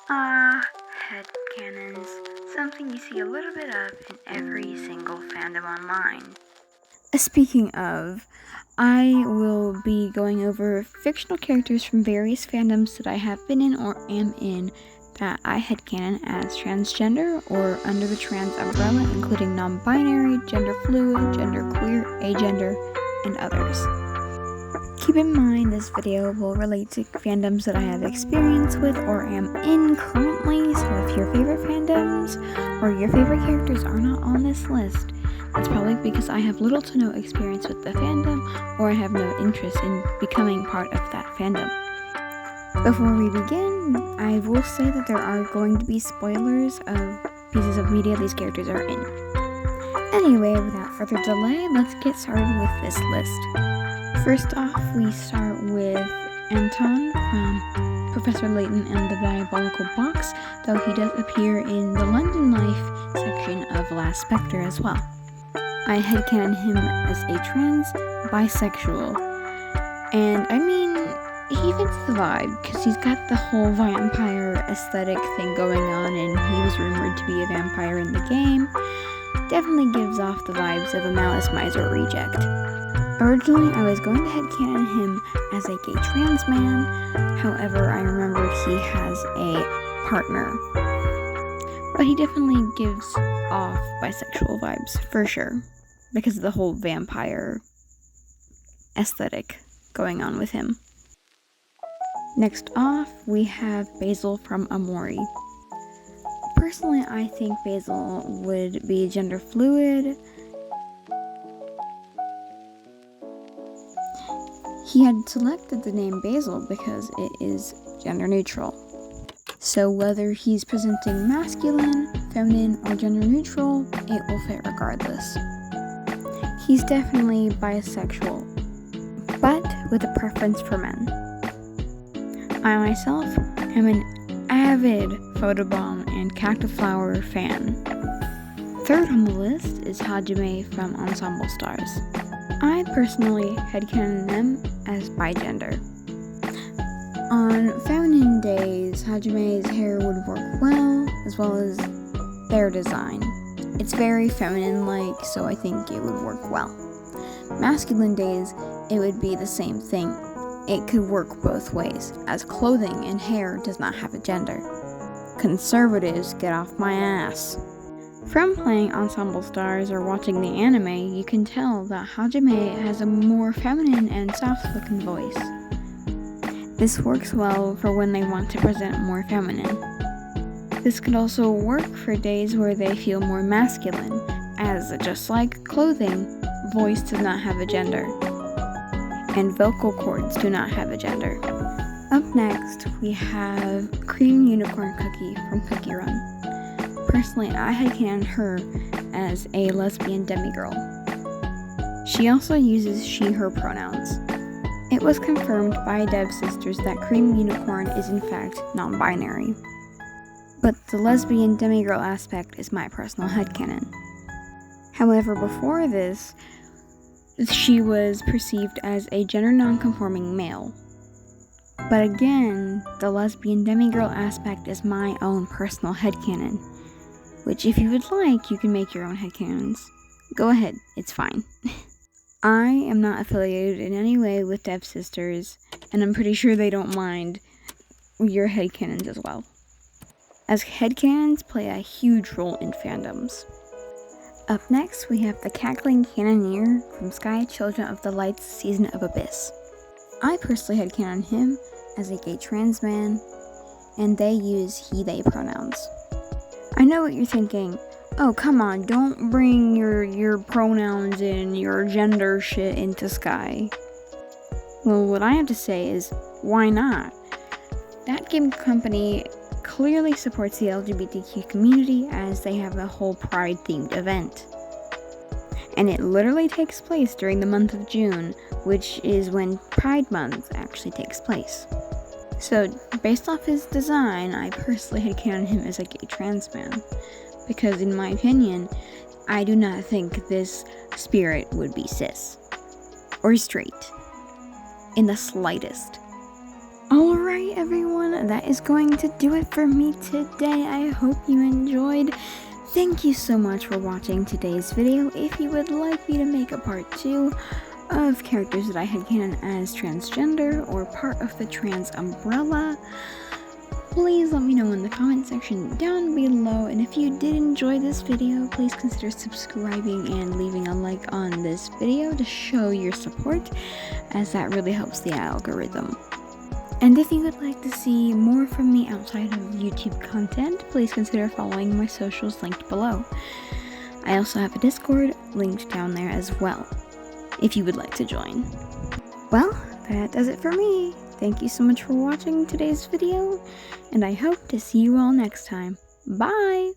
Headcanons. Something you see a little bit of in every single fandom online. Speaking of, I will be going over fictional characters from various fandoms that I have been in or am in that I headcanon as transgender or under the trans umbrella, including non-binary, gender fluid, genderqueer, agender, and others. Keep in mind this video will relate to fandoms that I have experience with or am in currently, so if your favorite fandoms or your favorite characters are not on this list, that's probably because I have little to no experience with the fandom or I have no interest in becoming part of that fandom. Before we begin, I will say that there are going to be spoilers of pieces of media these characters are in. Anyway, without further delay, let's get started with this list. First off, we start with Anton from Professor Layton and the Diabolical Box, though he does appear in the London Life section of Last Spectre as well. I headcanon him as a trans bisexual, and I mean, he fits the vibe because he's got the whole vampire aesthetic thing going on, and he was rumored to be a vampire in the game. Definitely gives off the vibes of a Malice Miser reject. Originally, I was going to headcanon him as a gay trans man, however, I remembered he has a partner. But he definitely gives off bisexual vibes, for sure, because of the whole vampire aesthetic going on with him. Next off, we have Basil from Amori. Personally, I think Basil would be gender fluid. He had selected the name Basil because it is gender neutral. So whether he's presenting masculine, feminine, or gender neutral, it will fit regardless. He's definitely bisexual, but with a preference for men. I myself am an avid Photobomb and Cactiflower fan. Third on the list is Hajime from Ensemble Stars. I personally headcanon them as bigender. On feminine days, Hajime's hair would work well as their design. It's very feminine-like, so I think it would work well. Masculine days, it would be the same thing. It could work both ways, as clothing and hair does not have a gender. Conservatives, get off my ass. From playing Ensemble Stars or watching the anime, you can tell that Hajime has a more feminine and soft-looking voice. This works well for when they want to present more feminine. This could also work for days where they feel more masculine, as just like clothing, voice does not have a gender, and vocal cords do not have a gender. Up next, we have Cream Unicorn Cookie from Cookie Run. Personally, I headcanon her as a lesbian demigirl. She also uses she/her pronouns. It was confirmed by Dev Sisters that Cream Unicorn is in fact non-binary. But the lesbian demigirl aspect is my personal headcanon. However, before this, she was perceived as a gender non-conforming male. But again, the lesbian demigirl aspect is my own personal headcanon, which if you would like, you can make your own headcanons. Go ahead, it's fine. I am not affiliated in any way with Dev Sisters, and I'm pretty sure they don't mind your headcanons as well, as headcanons play a huge role in fandoms. Up next, we have the Cackling Cannoneer from Sky Children of the Light's Season of Abyss. I personally headcanon him as a gay trans man, and they use he/they pronouns. I know what you're thinking. Oh, come on, don't bring your pronouns and your gender shit into Sky. Well, what I have to say is, why not? That game company clearly supports the LGBTQ community as they have a whole Pride-themed event. And it literally takes place during the month of June, which is when Pride Month actually takes place. So, based off his design, I personally headcanon him as a gay trans man, because in my opinion, I do not think this spirit would be cis, or straight, in the slightest. Alright everyone, that is going to do it for me today. I hope you enjoyed. Thank you so much for watching today's video. If you would like me to make a part 2 of characters that I headcanon as transgender or part of the trans umbrella, please let me know in the comment section down below. And if you did enjoy this video, please consider subscribing and leaving a like on this video to show your support, as that really helps the algorithm. And if you would like to see more from me outside of YouTube content, please consider following my socials linked below. I also have a Discord linked down there as well, if you would like to join. Well, that does it for me. Thank you so much for watching today's video, and I hope to see you all next time. Bye!